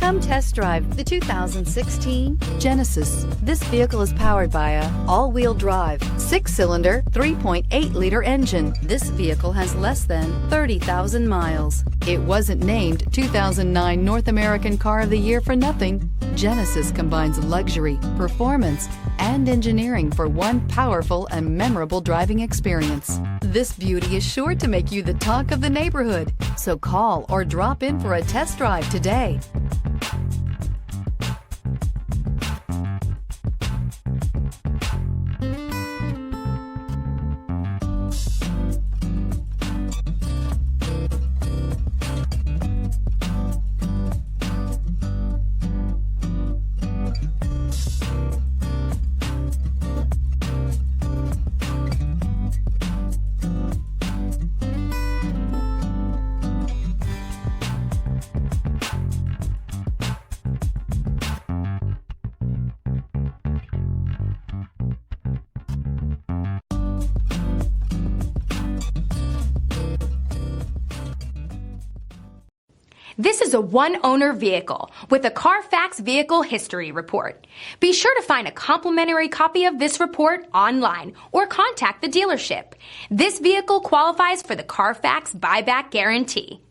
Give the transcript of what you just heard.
Come test drive the 2016 Genesis. This vehicle is powered by a all-wheel drive, 6-cylinder, 3.8-liter engine. This vehicle has less than 30,000 miles. It wasn't named 2009 North American Car of the Year for nothing. Genesis combines luxury, performance, and engineering for one powerful and memorable driving experience. This beauty is sure to make you the talk of the neighborhood. So call or drop in for a test drive today. This is a one-owner vehicle with a Carfax Vehicle History Report. Be sure to find a complimentary copy of this report online or contact the dealership. This vehicle qualifies for the Carfax Buyback Guarantee.